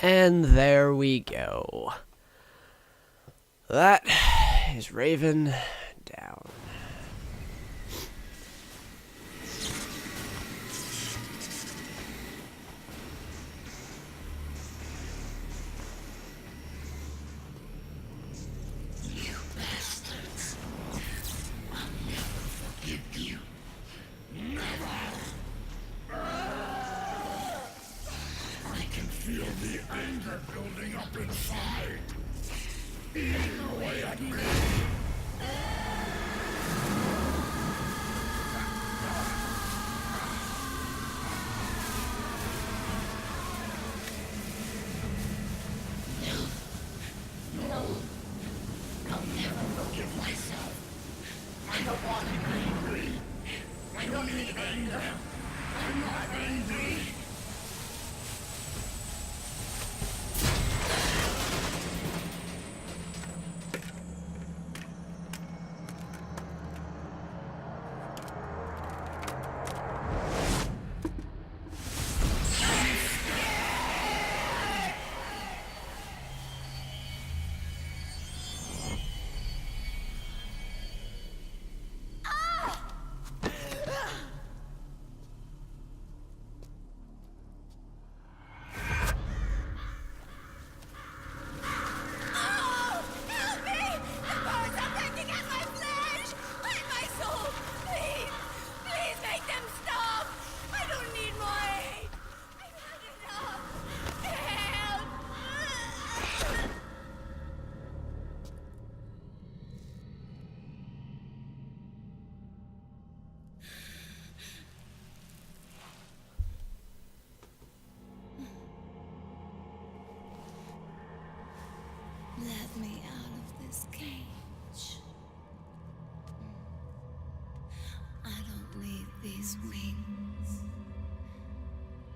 And there we go. That is Raven down. You bastards. I'll never forgive you. Never. I can feel the anger building up inside. Eating away at me. No. I'll never forgive myself. I don't want to be angry. I don't need anger. I'm not angry. Let me out of this cage. I don't need these wings.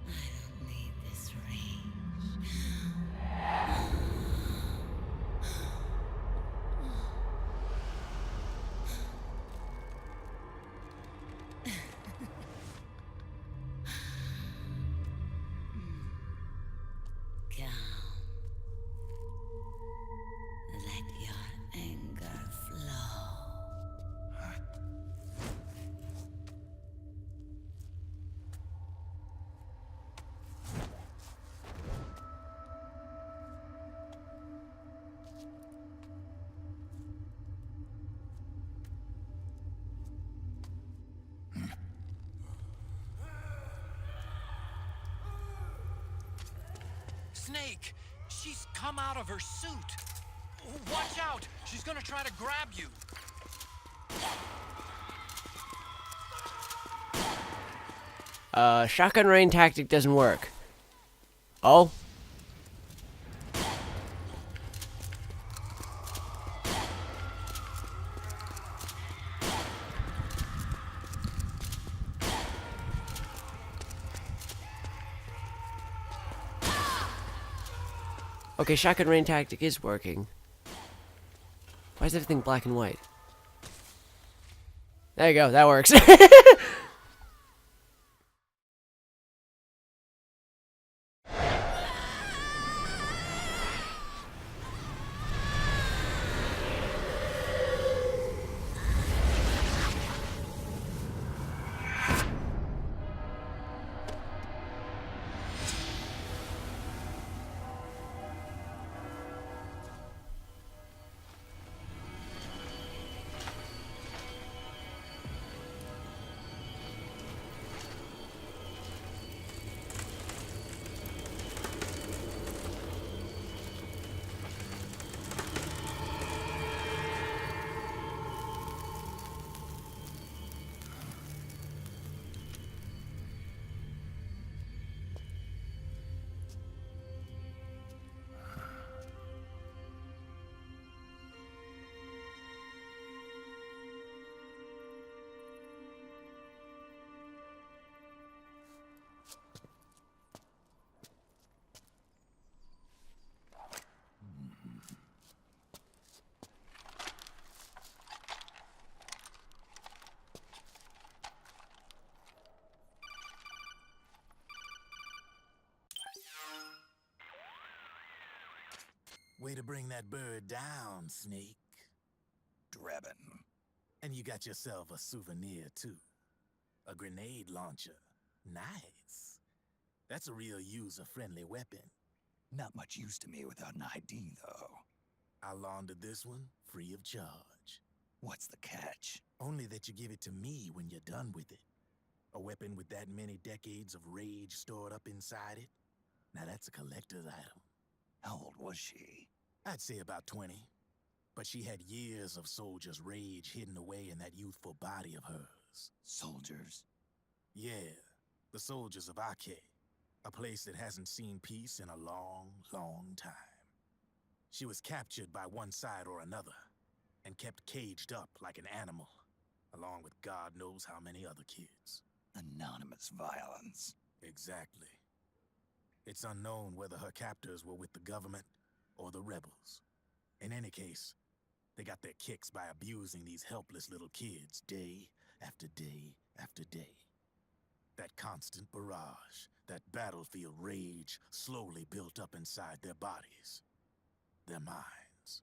I don't need this range. Calm. Let your anger flow. Snake! She's come out of her suit! Watch out! She's gonna try to grab you! Shotgun rain tactic doesn't work. Oh? Okay, shotgun rain tactic is working. Why is everything black and white? There you go, that works. Way to bring that bird down, Snake. Drebin. And you got yourself a souvenir, too. A grenade launcher. Nice. That's a real user-friendly weapon. Not much use to me without an ID, though. I laundered this one free of charge. What's the catch? Only that you give it to me when you're done with it. A weapon with that many decades of rage stored up inside it? Now that's a collector's item. How old was she? I'd say about 20. But she had years of soldiers' rage hidden away in that youthful body of hers. Soldiers? Yeah, the soldiers of Ake. A place that hasn't seen peace in a long, long time. She was captured by one side or another, and kept caged up like an animal, along with God knows how many other kids. Anonymous violence. Exactly. It's unknown whether her captors were with the government or the rebels. In any case, they got their kicks by abusing these helpless little kids day after day after day. That constant barrage, that battlefield rage slowly built up inside their bodies, their minds.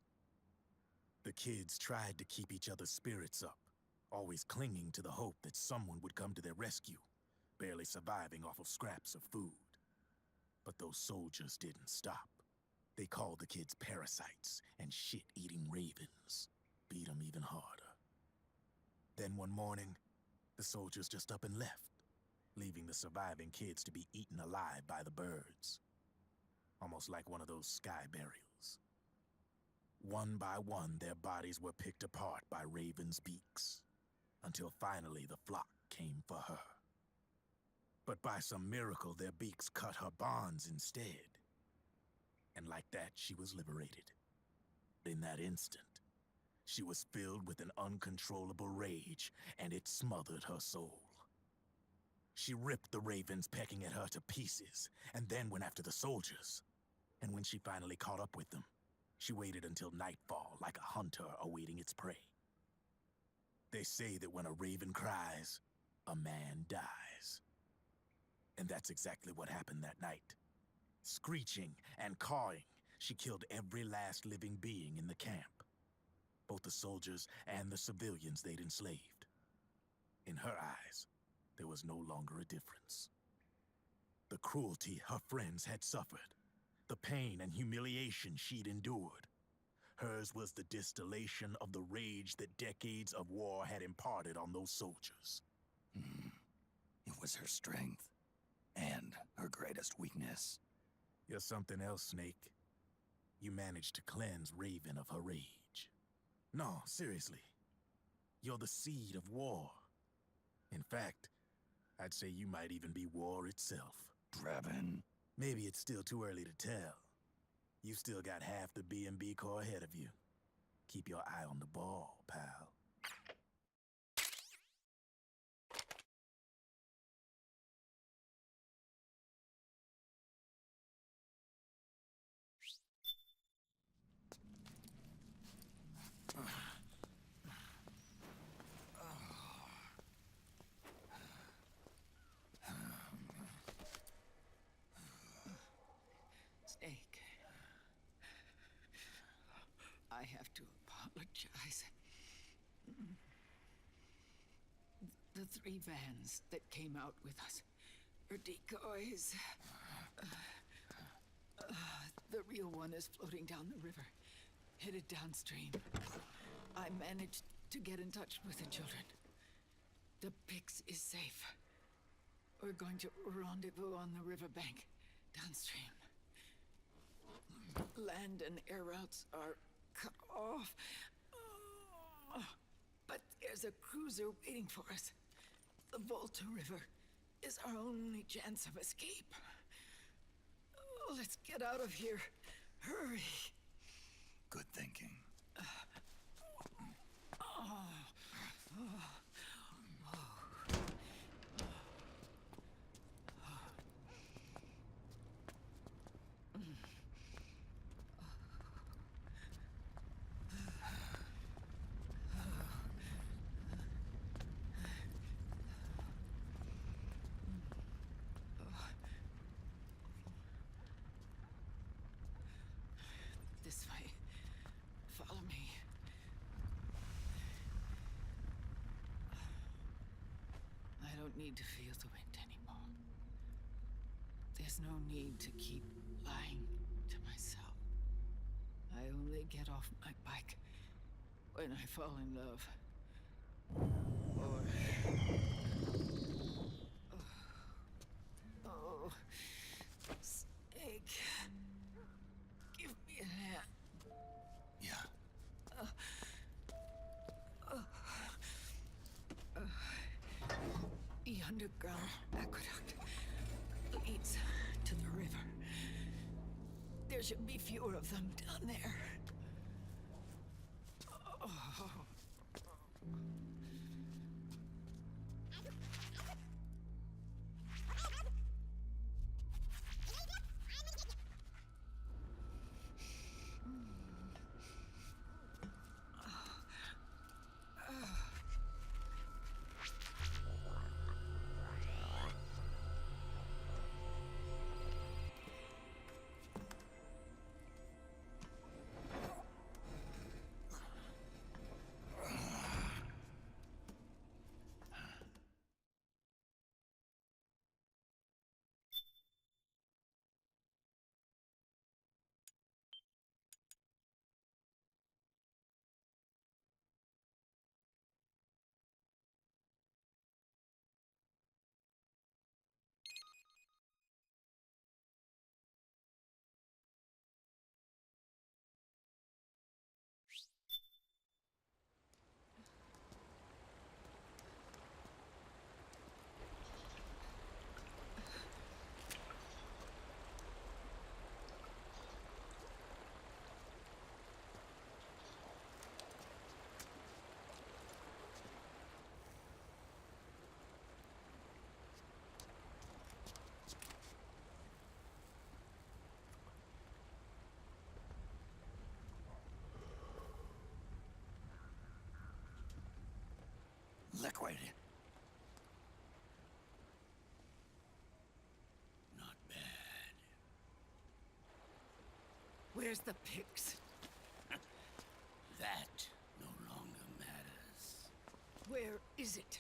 The kids tried to keep each other's spirits up, always clinging to the hope that someone would come to their rescue, barely surviving off of scraps of food. But those soldiers didn't stop. They called the kids parasites and shit-eating ravens, beat them even harder. Then one morning, the soldiers just up and left, leaving the surviving kids to be eaten alive by the birds. Almost like one of those sky burials. One by one, their bodies were picked apart by ravens' beaks, until finally the flock came for her. But by some miracle, their beaks cut her bonds instead. And like that, she was liberated. In that instant, she was filled with an uncontrollable rage, and it smothered her soul. She ripped the ravens pecking at her to pieces, and then went after the soldiers. And when she finally caught up with them, she waited until nightfall like a hunter awaiting its prey. They say that when a raven cries, a man dies. And that's exactly what happened that night. Screeching and cawing, she killed every last living being in the camp. Both the soldiers and the civilians they'd enslaved. In her eyes, there was no longer a difference. The cruelty her friends had suffered, the pain and humiliation she'd endured. Hers was the distillation of the rage that decades of war had imparted on those soldiers. It was her strength. And her greatest weakness. You're something else, Snake. You managed to cleanse Raven of her rage. No, seriously. You're the seed of war. In fact, I'd say you might even be war itself. Drebin. Maybe it's still too early to tell. You've still got half the B&B Corps ahead of you. Keep your eye on the ball, pal. Snake. I have to apologize. The 3 vans that came out with us are decoys. The real one is floating down the river, headed downstream. I managed to get in touch with the children. The Pix is safe. We're going to rendezvous on the riverbank, downstream. Land and air routes are cut off. But there's a cruiser waiting for us. The Volta River is our only chance of escape. Let's get out of here. Hurry. Good thinking. This way. need to feel the wind anymore. There's no need to keep lying to myself. I only get off my bike when I fall in love. Or... Oh... Snake... Give me a hand. Yeah. The underground aqueduct leads to the river. There should be fewer of them down there. Liquid. Not bad. Where's the pigs? That no longer matters. Where is it?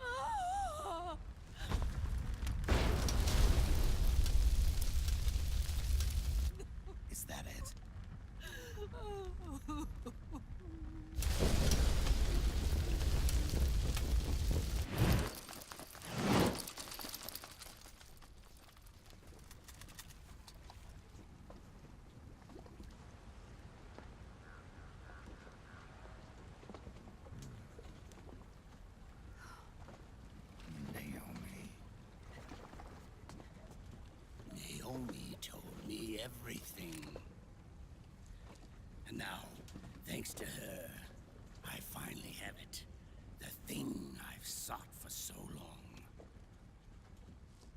Ah! Is that it? Naomi told me everything. And now, thanks to her, I finally have it. The thing I've sought for so long.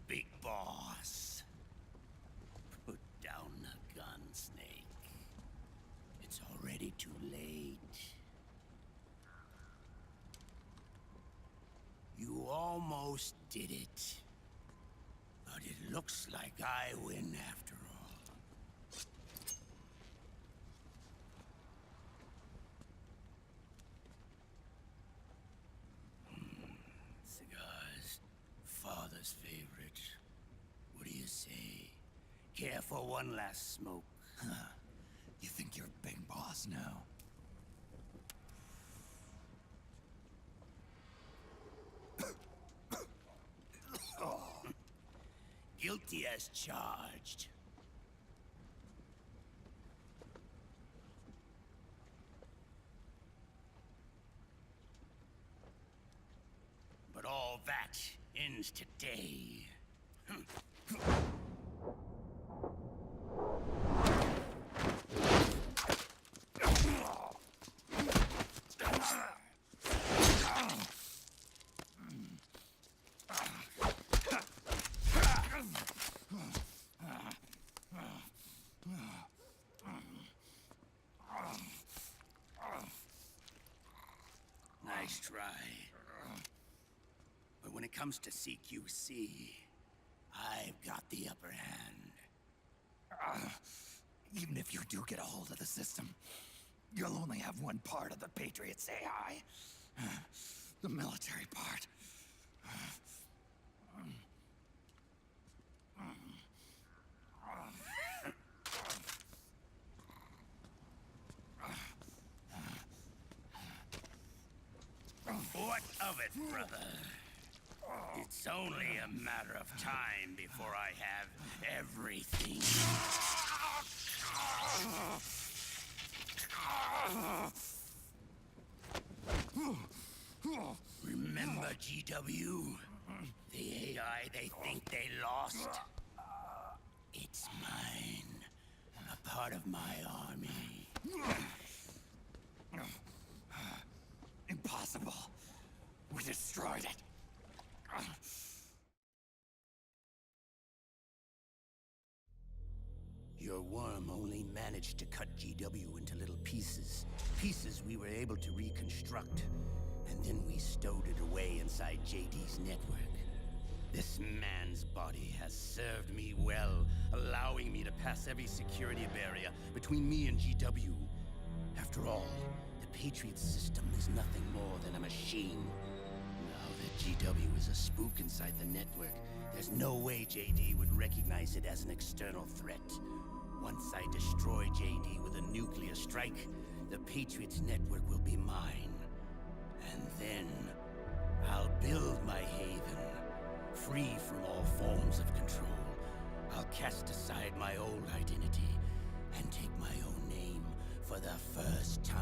Big Boss. Put down the gun, Snake. It's already too late. You almost did it. But it looks like I win after all. Cigars, father's favorite. What do you say? Care for one last smoke? Huh. You think you're Big Boss now? Guilty as charged. But all that ends today. Nice try. But when it comes to CQC, I've got the upper hand. Even if you do get a hold of the system, You'll only have one part of the Patriots AI. The military part. What of it, brother? It's only a matter of time before I have everything. Remember, GW? The AI they think they lost? It's mine. A part of my army. Impossible. We destroyed it. Your worm only managed to cut GW into little pieces. Pieces we were able to reconstruct. And then we stowed it away inside JD's network. This man's body has served me well, allowing me to pass every security barrier between me and GW. After all, the Patriot system is nothing more than a machine. Now that GW is a spook inside the network, there's no way JD would recognize it as an external threat. Once I destroy JD with a nuclear strike, the Patriots network will be mine. And then, I'll build my haven, free from all forms of control. I'll cast aside my old identity and take my own name for the first time.